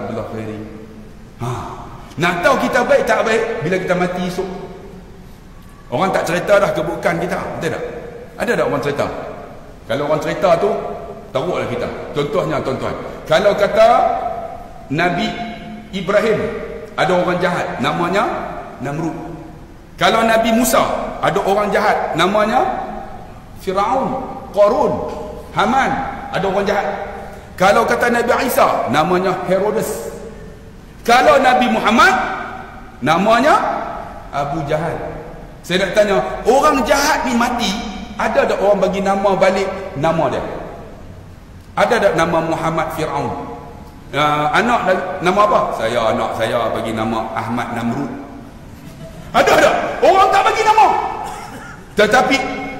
Abdullah Khairi. Nak tahu kita baik tak baik bila kita mati esok. Orang tak cerita dah keburukan kita, betul tak? Ada tak orang cerita? Kalau orang cerita tu, teruklah kita. Contohnya tuan-tuan, kalau kata Nabi Ibrahim ada orang jahat namanya Namrud. Kalau Nabi Musa ada orang jahat namanya Firaun, Qarun, Haman, ada orang jahat. Kalau kata Nabi Isa namanya Herodes. Kalau Nabi Muhammad namanya Abu Jahal. Saya nak tanya, orang jahat ni mati, ada tak orang bagi nama balik nama dia? Ada tak nama Muhammad Firaun? Anak nama apa? Anak saya bagi nama Ahmad Namrud. Ada tak? Orang tak bagi nama. Tetapi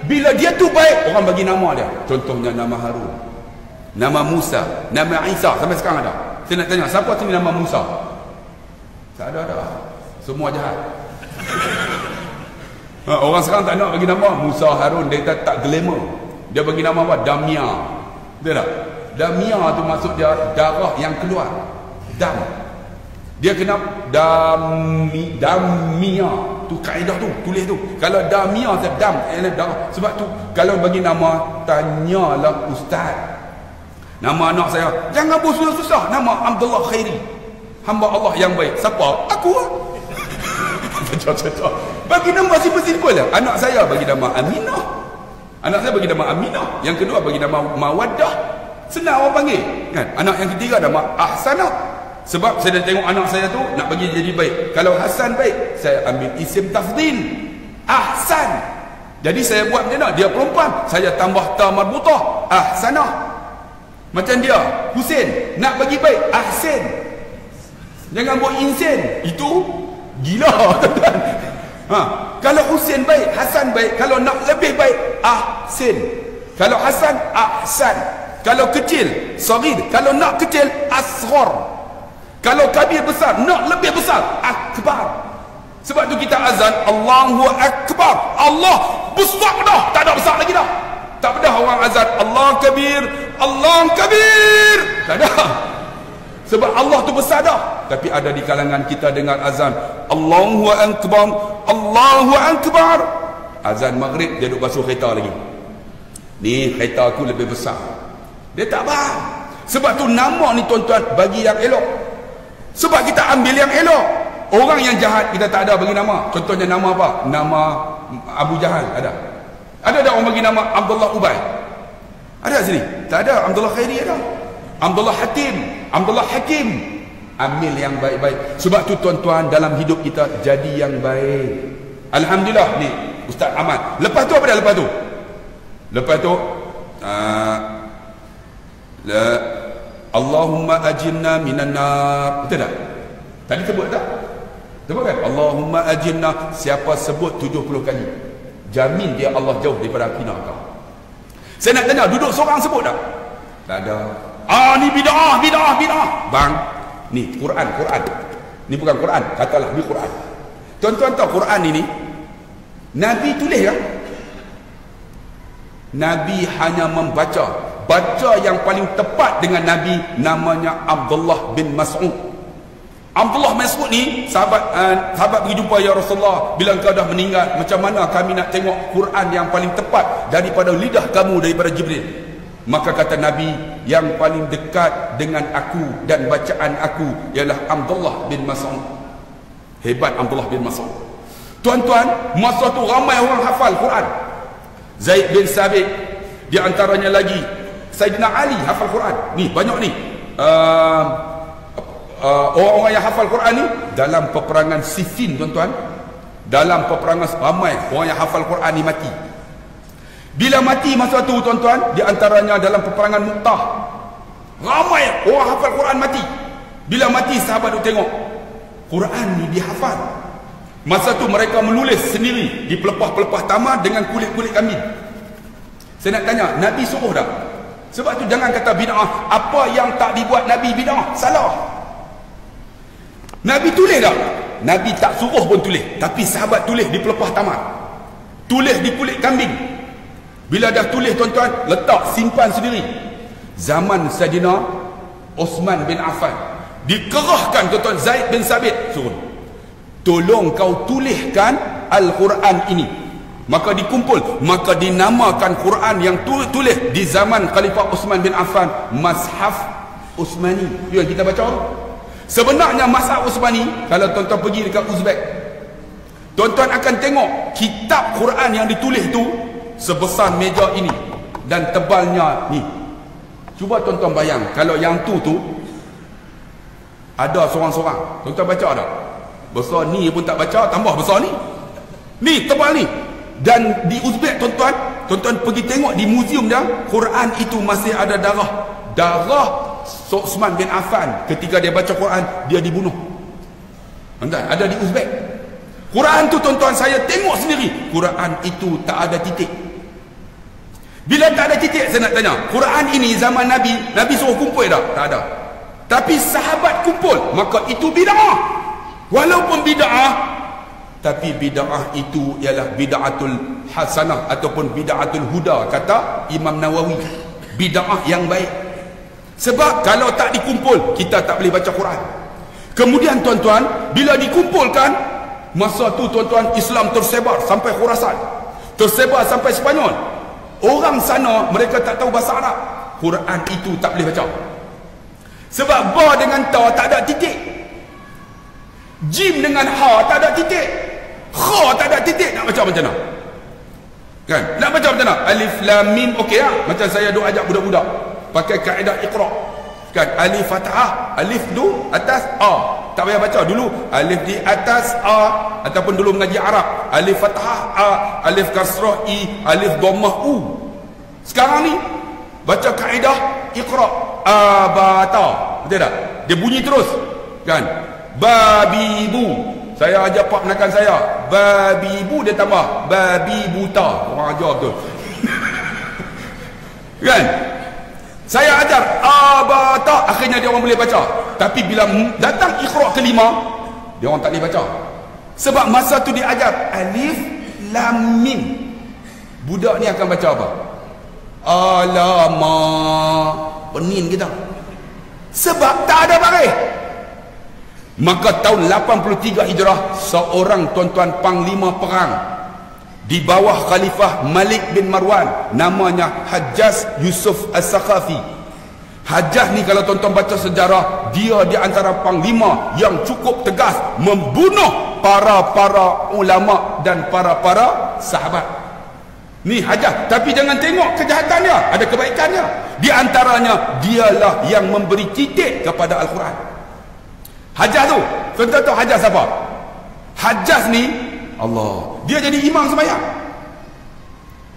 bila dia tu baik, orang bagi nama dia. Contohnya nama Harun, nama Musa, nama Isa. Sampai sekarang ada. Saya nak tanya, siapa tu nama Musa? Tak ada dah. Semua jahat. Orang sekarang tak nak bagi nama Musa, Harun. Dia tak glamour. Dia bagi nama apa? Damia. Betul tak? Damia tu maksud dia darah yang keluar. Dam. Dia kena Damia. Tu kaedah tu, tulis tu. Kalau Damia tu dam, darah. Sebab tu kalau bagi nama, tanyalah ustaz. Nama anak saya, jangan buat susah-susah. Nama Abdullah Khairi. Hamba Allah yang baik. Siapa? Aku lah. Bagi nama simple-simple lah. Anak saya bagi nama Aminah. Anak saya bagi nama Aminah. Yang kedua bagi nama Mawaddah. Senang orang panggil kan? Anak yang ketiga nama Ahsanah. Sebab saya dah tengok anak saya tu nak bagi jadi baik. Kalau Hasan baik, saya ambil isim tafdil Ahsan. Jadi saya buat macam mana? Dia perempuan, saya tambah ta marbutah Ahsanah. Macam dia Husin, nak bagi baik Ahsin. Jangan buat insen. Itu gila. Kalau Husin baik, Hasan baik. Kalau nak lebih baik, Ahsin. Kalau Hasan, Ahsan. Kalau kecil, Saghir. Kalau nak kecil, Asghar. Kalau kabir besar, nak lebih besar, Akbar. Sebab tu kita azan, Allahu Akbar. Allah besar dah, tak ada besar lagi dah. Tak pernah orang azan Allah Kabir, Allah Kabir. Tak ada. Sebab Allah tu besar dah. Tapi ada di kalangan kita dengar azan Allahu Akbar, Allahu Akbar. Azan maghrib dia duduk basuh kereta lagi. Ni kereta aku lebih besar. Dia tak faham. Sebab tu nama ni tuan-tuan bagi yang elok. Sebab kita ambil yang elok. Orang yang jahat kita tak ada bagi nama. Contohnya nama apa? Nama Abu Jahal ada. Ada tak orang bagi nama Abdullah Ubay? Ada sini? Tak ada. Abdullah Khairi ada. Abdullah Hatim, Abdullah Hakim. Ambil yang baik-baik. Sebab tu tuan-tuan, dalam hidup kita jadi yang baik. Alhamdulillah ni Ustaz Ahmad. Lepas tu apa dah lepas tu? Lepas tu Allahumma ajinna minan nar. Betul tak? Tadi sebut tak? Sebut kan? Allahumma ajinna. Siapa sebut 70 kali, jamin dia Allah jauh daripada api neraka. Saya nak tanya, duduk seorang sebut tak? Tak ada. Ni bid'ah. Bang, ni Quran. Ni bukan Quran, katalah ni Quran. Tuan-tuan tahu Quran ini Nabi tulis kan? Nabi hanya membaca. Baca yang paling tepat dengan Nabi namanya Abdullah bin Mas'ud. Abdullah Mas'ud ni sahabat pergi jumpa, ya Rasulullah, bila engkau dah meninggal, macam mana kami nak tengok Quran yang paling tepat daripada lidah kamu, daripada Jibril? Maka kata Nabi, yang paling dekat dengan aku dan bacaan aku ialah Abdullah bin Mas'ud. Hebat Abdullah bin Mas'ud. Tuan-tuan, masa tu ramai orang hafal Quran. Zaid bin Sabit, di antaranya lagi Sayyidina Ali hafal Quran. Ni banyak ni. Orang-orang yang hafal Quran ni dalam peperangan Siffin, tuan-tuan. Dalam peperangan ramai orang yang hafal Quran ni mati. Bila mati masa tu tuan-tuan, di antaranya dalam peperangan Mu'tah, ramai orang hafal Quran mati. Bila mati sahabat tu tengok Quran ni dihafal. Masa tu mereka menulis sendiri di pelepah-pelepah taman dengan kulit-kulit kambing. Saya nak tanya, Nabi suruh tak? Sebab tu jangan kata bid'ah. Apa yang tak dibuat Nabi bid'ah, salah. Nabi tulis tak? Nabi tak suruh pun tulis, tapi sahabat tulis di pelepah taman, tulis di kulit kambing. Bila dah tulis tuan-tuan, letak simpan sendiri. Zaman Sayyidina Osman bin Affan, Dikerahkan tuan-tuan Zaid bin Sabit, suruh, tolong kau tuliskan Al-Quran ini. Maka dikumpul, maka dinamakan Quran yang tulis di zaman Khalifah Uthman bin Affan Mashaf Uthmani. Yang kita baca tu. Sebenarnya Mashaf Uthmani, kalau tuan-tuan pergi dekat Uzbek, tuan-tuan akan tengok kitab Quran yang ditulis tu sebesar meja ini dan tebalnya ni. Cuba tuan-tuan bayang, kalau yang tu ada seorang-seorang, tuan-tuan baca tak? Besar ni pun tak baca, tambah besar ni. Ni tebal ni. Dan di Uzbek tuan-tuan pergi tengok di muzium dia, Quran itu masih ada darah Uthman bin Affan ketika dia baca Quran, dia dibunuh. Tuan-tuan, ada di Uzbek. Quran tu tuan-tuan, saya tengok sendiri, Quran itu tak ada titik. Bila tak ada titik, saya nak tanya, Quran ini zaman Nabi suruh kumpul tak? Tak ada. Tapi sahabat kumpul, maka itu bid'ah. Walaupun bid'ah, tapi bid'ah itu ialah bid'atul hasanah ataupun bid'atul huda, kata Imam Nawawi. Bid'ah yang baik. Sebab kalau tak dikumpul, kita tak boleh baca Quran. Kemudian tuan-tuan, bila dikumpulkan, masa tu tuan-tuan, Islam tersebar sampai Khurasan, tersebar sampai Sepanyol. Orang sana mereka tak tahu bahasa Arab. Quran itu tak boleh baca. Sebab ba dengan ta tak ada titik. Jim dengan ha tak ada titik. Kha tak ada titik, nak baca macam mana? Kan? Nak baca macam mana? Alif lam mim, okey ah. Macam saya duk ajak budak-budak pakai kaedah Iqra. Kan? Alif fathah, alif tu atas a. Tak payah baca dulu alif di atas a, ataupun dulu mengaji Arab alif fathah a, alif kasrah i, alif dhammah u. Sekarang ni baca kaedah Iqra, abata, betul tak? Dia bunyi terus. Kan? Babibu, saya ajar pak menakan saya, babibu, dia tambah babi buta. Orang ajar betul. Kan? Saya ajar abata, akhirnya dia orang boleh baca. Tapi bila datang Iqra kelima, dia orang tak boleh baca. Sebab masa tu dia ajar alif lam mim. Budak ni akan baca apa? Alamak, penin kita. Sebab tak ada baris. Maka tahun 83 Hijrah, seorang tuan-tuan panglima perang di bawah Khalifah Malik bin Marwan, namanya Hajjaj Yusuf As-Saqafi. Hajjaj ni kalau tuan-tuan baca sejarah, dia di antara panglima yang cukup tegas membunuh para ulama dan para sahabat. Ni Hajjaj, tapi jangan tengok kejahatannya, ada kebaikannya. Di antaranya dialah yang memberi titik kepada Al-Quran. Hajjaj tu, tuan-tuan tahu Hajjaj siapa? Hajjaj ni, Allah, dia jadi imam sembahyang.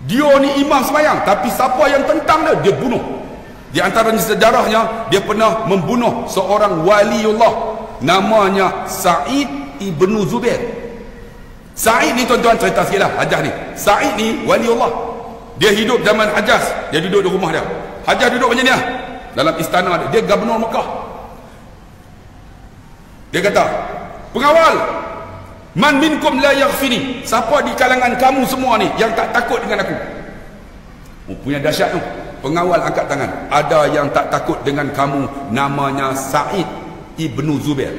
Dia ni imam sembahyang, tapi siapa yang tentang dia, dia bunuh. Di antaranya sejarahnya, dia pernah membunuh seorang waliullah, namanya Sa'id ibn Zubair. Sa'id ni tuan-tuan, cerita sikit lah Hajjaj ni. Sa'id ni waliullah, dia hidup zaman Hajjaj. Dia duduk di rumah dia. Hajjaj duduk macam ni lah, dalam istana dia. Dia gubernur Mekah. Dia kata, pengawal, man minkum la yaghfini, siapa di kalangan kamu semua ni yang tak takut dengan aku? Punya dahsyat tu. Pengawal angkat tangan. Ada yang tak takut dengan kamu, namanya Sa'id ibn Zubair.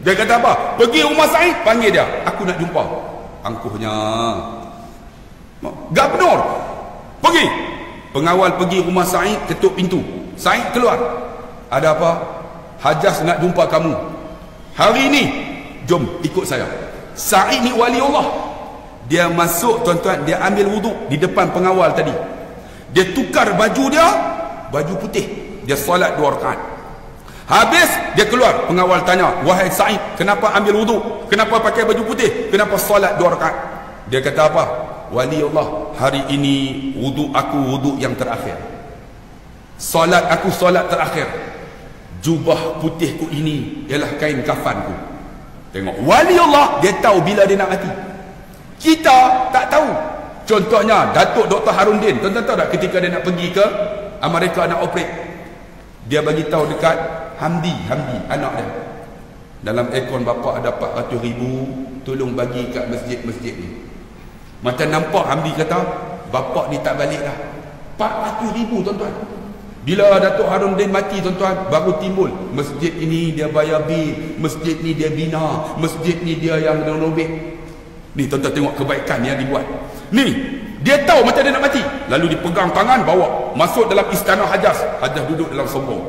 Dia kata apa? Pergi rumah Sa'id, panggil dia, aku nak jumpa. Angkuhnya gubernur. Pergi. Pengawal pergi rumah Sa'id, ketuk pintu. Sa'id keluar. Ada apa? Hajjaj nak jumpa kamu hari ini, jom ikut saya. Sa'id ni wali Allah. Dia masuk tuan-tuan, dia ambil wuduk di depan pengawal tadi. Dia tukar baju dia, baju putih. Dia solat 2 rakaat. Habis dia keluar, pengawal tanya, wahai Sa'id, kenapa ambil wuduk? Kenapa pakai baju putih? Kenapa solat 2 rakaat? Dia kata apa? Wali Allah, hari ini wuduk aku wuduk yang terakhir. Solat aku solat terakhir. Jubah putihku ini ialah kain kafanku. Tengok, wali Allah, dia tahu bila dia nak mati. Kita tak tahu. Contohnya Datuk Dr. Harundin, tuan-tuan tahu tak ketika dia nak pergi ke Amerika nak operate, dia bagi tahu dekat Hamdi anak dia, dalam akaun bapa ada 400,000, tolong bagi kat masjid-masjid ni. Macam nampak Hamdi kata, bapa ni tak balik dah. 400,000 tuan-tuan. Bila Datuk Harumuddin mati tuan-tuan, baru timbul masjid ini dia bayar bil, masjid ni dia bina, masjid ni dia yang renovate. Ni tuan-tuan tengok kebaikan yang dibuat. Ni dia tahu macam dia nak mati, lalu dipegang tangan bawa masuk dalam istana Hajjaj. Hajjaj duduk dalam sombong.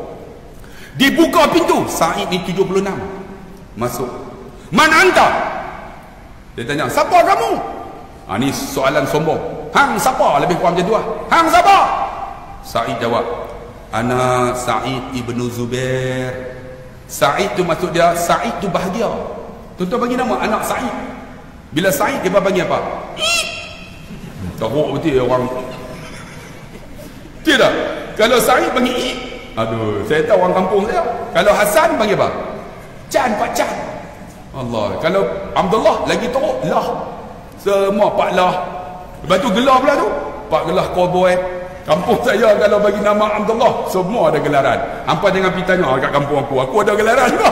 Dibuka pintu, Said ni 76 masuk. Man anta? Dia tanya, siapa kamu? Ni soalan sombong. Hang siapa? Lebih kurang macam tu lah. Hang siapa? Said jawab, ana Said ibnu Zubair. Said tu maksud dia, Said tu bahagia. Tuan-tuan bagi nama anak Said. Bila Said dia panggil apa? Teruk betul orang. Tidak. Kalau Said panggil I, aduh, saya tahu orang kampung saya. Kalau Hasan panggil apa? Chan, Pak Chan. Allah. Kalau Abdullah lagi teruk, lah. Semua Pak Lah. Lepas tu gelar pula tu, Pak Gelah Cowboy. Kampung saya kalau bagi nama Abdullah, semua ada gelaran. Hampa jangan pergi tanya kat kampung aku ada gelaran juga.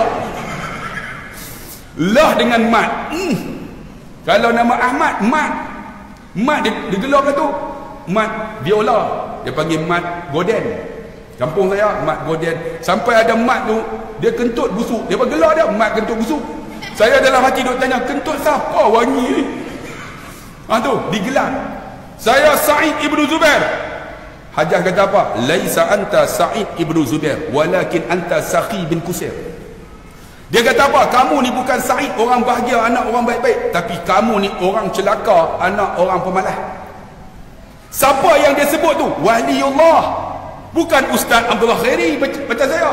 Lah dengan mat. Kalau nama Ahmad, mat. Mat dia gelar ke tu? Mat biola. Dia panggil mat goden. Kampung saya mat goden. Sampai ada mat tu, dia kentut busuk. Dia gelar dia mat kentut busuk. Saya dalam hati duk tanya, kentut siapa wangi ni? Tu digelar. Saya Said ibnu Zubair. Hajjaj kata apa? Laisa anta Said ibnu Zubair, walakin anta Saqi bin Kusir. Dia kata apa? Kamu ni bukan Said orang bahagia, anak orang baik-baik, tapi kamu ni orang celaka, anak orang pemalas. Siapa yang dia sebut tu? Waliullah. Bukan Ustaz Abdullah Khairi macam saya.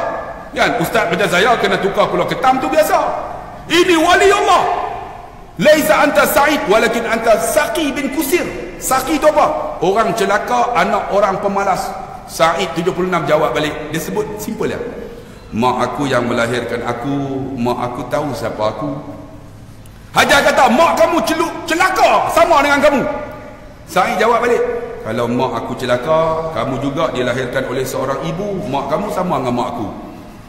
Kan ustaz macam saya kena tukar pulau ketam tu biasa. Ini waliullah. Laisa anta Said, walakin anta Saqi bin Kusir. Saqi tu apa? Orang celaka, anak orang pemalas. Said 76 jawab balik. Dia sebut simple ya. Mak aku yang melahirkan aku, mak aku tahu siapa aku. Hajjaj kata, mak kamu celaka sama dengan kamu. Said jawab balik, kalau mak aku celaka, kamu juga dilahirkan oleh seorang ibu, mak kamu sama dengan mak aku.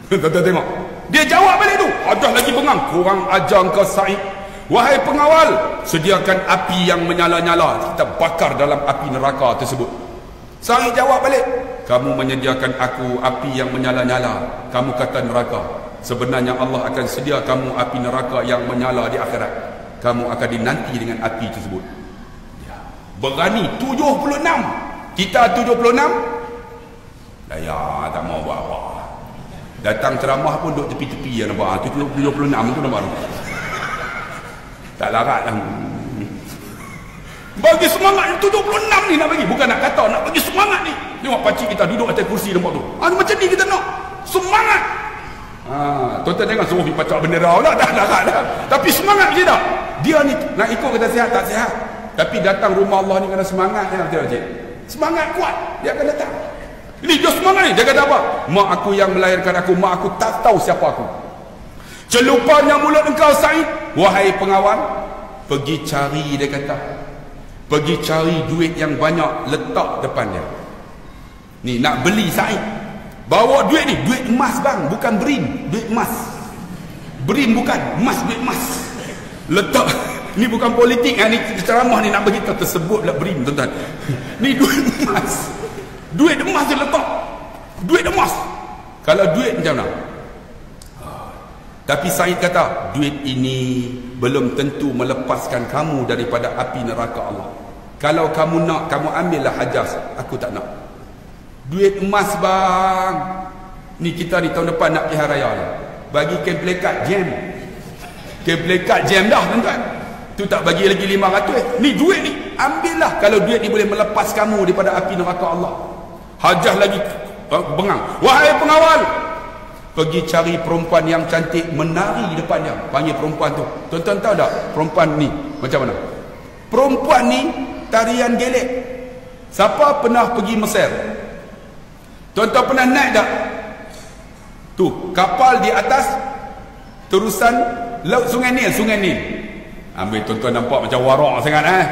Tuan-tuan tengok, dia jawab balik tu. Hajjaj lagi bengang, kurang ajar kau Said. Wahai pengawal, sediakan api yang menyala-nyala, kita bakar dalam api neraka tersebut. Said jawab balik, kamu menyediakan aku api yang menyala-nyala, kamu kata neraka. Sebenarnya Allah akan sedia kamu api neraka yang menyala di akhirat. Kamu akan dinanti dengan api tersebut. Berani 76, kita 76. Daya tak mau buat apa. Datang ceramah pun duduk tepi-tepi yang nampak. 76 tu nampak. Tak larat lah. Bagi semangat 76 ni nak bagi. Bukan nak kata, nak bagi semangat ni. Tengok pakcik kita duduk atas kursi nampak tu. Macam ni kita nak semangat. Tuan-tuan tengok suruh pergi pacak bendera lah. Dah larat dah. Tapi semangat je dah. Dia ni nak ikut kata sihat tak sihat. Tapi datang rumah Allah ni kena semangat ya, pakcik. Semangat kuat. Dia akan datang. Ini dia semangat ni. Dia kata apa? Mak aku yang melahirkan aku, mak aku tak tahu siapa aku. Celupanya mulut engkau Said, wahai pengawal, pergi cari, dia kata, pergi cari duit yang banyak, letak depan dia. Ni nak beli Said, bawa duit ni, duit emas bang, bukan berin, duit emas. Berin bukan, emas, duit emas. Letak, ni bukan politik, ni ceramah ni nak bagi tersebutlah berin tuan-tuan. Ni duit emas. Duit emas dia letak. Duit emas. Kalau duit macam mana? Tapi Said kata, duit ini belum tentu melepaskan kamu daripada api neraka Allah. Kalau kamu nak, kamu ambillah Hajjaj. Aku tak nak. Duit emas bang. Ni kita ni tahun depan nak pergi hari raya ni. Bagi keplekat jam. Keplekat jam dah tuan-tuan. Tu tak bagi lagi 500. Ni duit ni, ambillah. Kalau duit ni boleh melepas kamu daripada api neraka Allah. Hajjaj lagi bengang. Wahai pengawal, pergi cari perempuan yang cantik menari depan dia. Panggil perempuan tu. Tuan-tuan tahu tak perempuan ni macam mana? Perempuan ni tarian gelek. Siapa pernah pergi Mesir? Tuan-tuan pernah naik tak? Tu kapal di atas terusan laut Sungai Nil. Sungai Nil. Ambil tuan-tuan nampak macam warak sangat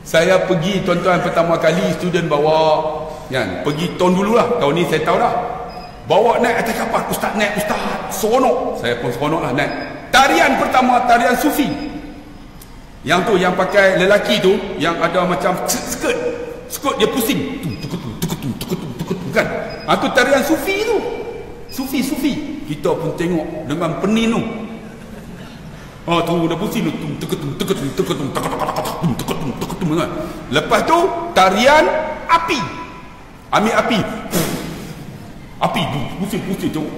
Saya pergi tuan-tuan pertama kali student bawa kan, pergi tahun dululah. Tahun ni saya tahu dah. Bawa naik atas kapal, ustaz naik, ustaz seronok. Saya pun seronok lah naik. Tarian pertama, tarian sufi. Yang tu, yang pakai lelaki tu, yang ada macam skirt dia pusing. kan. Tu tarian sufi tu. Sufi. Kita pun tengok dengan pening tu. Tu dah pusing tu. Teketum kan. Lepas tu tarian api. Ambil api. Api pusing tengok.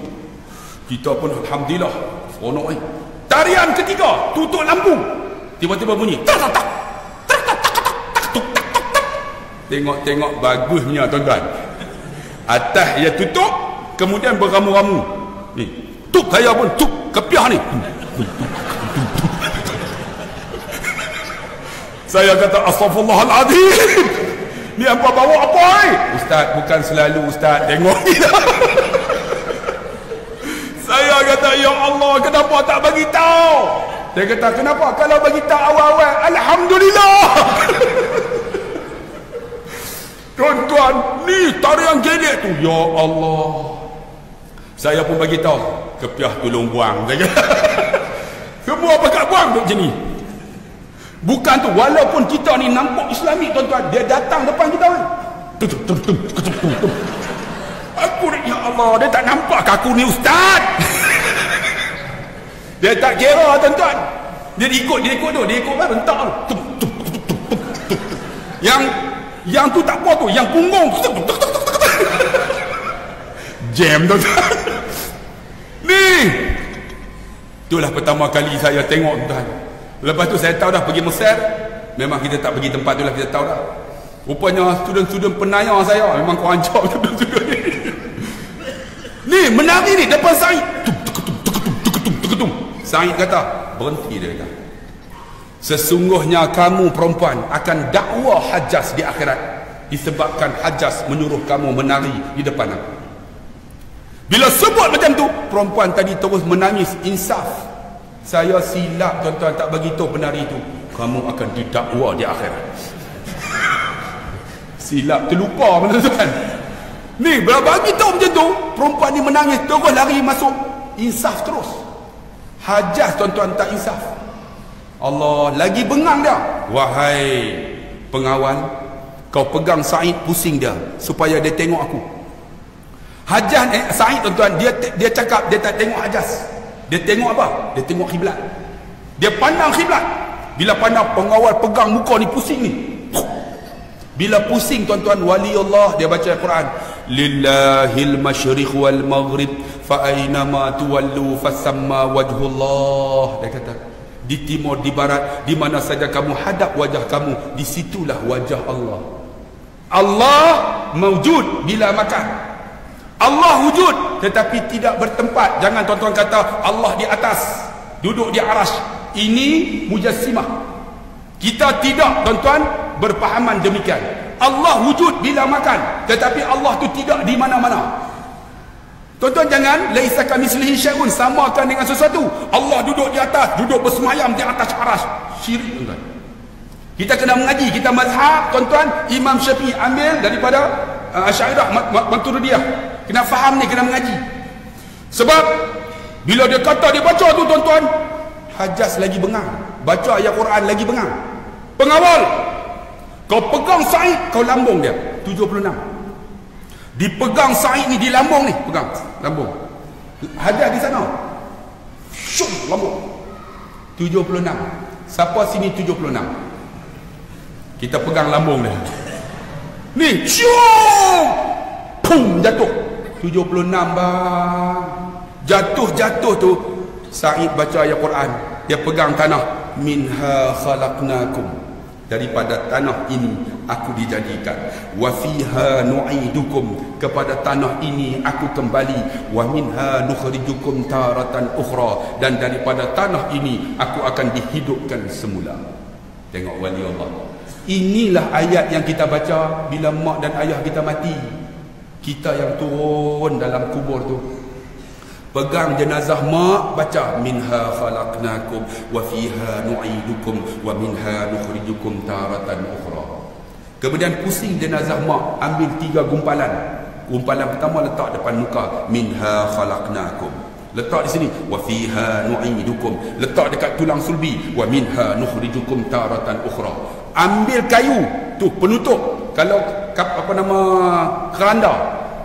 Kita pun alhamdulillah seronok ni. Tarian ketiga, tutup lampu. Tiba-tiba bunyi. Tengok bagusnya tuan-tuan. Atas dia tutup, kemudian beramu-ramu. Ni, tuk saya pun tuk kepiah ni. Saya kata astaghfirullahalazim. Ni apa bawa apa ni? Ustaz, bukan selalu ustaz tengok ni. Saya kata, ya Allah, kenapa tak bagi tahu? Dia kata, kenapa? Kalau bagi tahu awal-awal, alhamdulillah. Tuan-tuan, ni tarian gelik tu. Ya Allah. Saya pun bagi tahu, kepiah tolong buang. Semua pakat buang tu macam ni. Bukan tu, walaupun kita ni nampak Islami, tuan-tuan, dia datang depan kita kan. Aku ni, ya Allah, dia tak nampak aku ni ustaz. Dia tak kira tuan-tuan. Dia ikut tu, dia ikut kan rentak tu. Yang tu tak apa tu, yang punggung jam tuan-tuan. Ni itulah pertama kali saya tengok tuan. Lepas tu saya tahu dah pergi Mesir. Memang kita tak pergi tempat tu lah, kita tahu dah. Rupanya student-student penayar saya memang kau ancam student-student ni. Ni menari ni depan Said. Said kata, berhenti dia kata. Sesungguhnya kamu perempuan akan dakwa Hajjaj di akhirat disebabkan Hajjaj menyuruh kamu menari di depan aku. Bila sebut macam tu, perempuan tadi terus menangis insaf. Saya silap tuan-tuan tak bagi tahu penari tu. Kamu akan didakwa di akhirat. Silap terlupa tuan-tuan. Ni bila bagi tahu macam tu, perempuan ni menangis terus lari masuk insaf terus. Hajjaj tuan-tuan tak insaf. Allah lagi bengang dia. Wahai pengawal, kau pegang Said, pusing dia supaya dia tengok aku. Hajjaj Said tuan-tuan, dia cakap dia tak tengok Hajjaj. Dia tengok apa? Dia tengok kiblat. Dia pandang kiblat. Bila pandang, pengawal pegang muka ni pusing ni. Bila pusing tuan-tuan, wali Allah dia baca Al-Quran. Lillahil masyriq wal maghrib fa aynama tuwallu fasamma wajhullah. Dia kata, di timur, di barat, di mana saja kamu hadap wajah kamu, di situlah wajah Allah. Allah mawjud bila makan. Allah wujud tetapi tidak bertempat. Jangan tuan-tuan kata Allah di atas, duduk di arasy. Ini mujassimah. Kita tidak tuan-tuan berpahaman demikian. Allah wujud bila makan, tetapi Allah tu tidak di mana-mana. Tuan-tuan jangan laisa kamitslihi syai'un, samakan dengan sesuatu. Allah duduk di atas, duduk bersemayam di atas arasy. Syirik tuan-tuan. Kita kena mengaji, kita mazhab tuan-tuan, Imam Syafi'i ambil daripada Asy'ariyah Maturidiyah. Kena faham ni, kena mengaji. Sebab bila dia kata dia baca tu tuan-tuan, Hajjaj lagi bengang. Baca ayat Quran lagi bengang. Pengawal, kau pegang Said, kau lambung dia 76. Dipegang Said ni di lambung ni, pegang lambung. Hajjaj di sana. Syum lambung. 76. Siapa sini 76? Kita pegang lambung dia. Ni, syum. Pum, jatuh. 76 bang. Jatuh tu Said baca ayat Quran. Dia pegang tanah. Minha khalaqnakum, daripada tanah ini aku dijadikan. Wa fiha nu'idukum, kepada tanah ini aku kembali. Wa minha nukhrijukum taratan ukhra, dan daripada tanah ini aku akan dihidupkan semula. Tengok wali Allah. Inilah ayat yang kita baca bila mak dan ayah kita mati. Kita yang turun dalam kubur tu, pegang jenazah mak, baca minha khalaqnakum wa fiha nu'idukum wa minha nukhrijukum taratan ukhra. Kemudian pusing jenazah mak, ambil 3 gumpalan. Gumpalan pertama letak depan muka, minha khalaqnakum. Letak di sini, wa fiha nu'idukum. Letak dekat tulang sulbi, wa minha nukhrijukum taratan ukhra. Ambil kayu tu penutup, kalau apa nama keranda,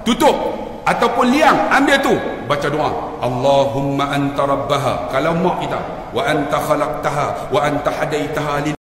tutup ataupun liang, ambil tu, baca doa, Allahumma anta rabbaha, kalau mak kita, wa anta khalaqtaha wa anta hadaitaha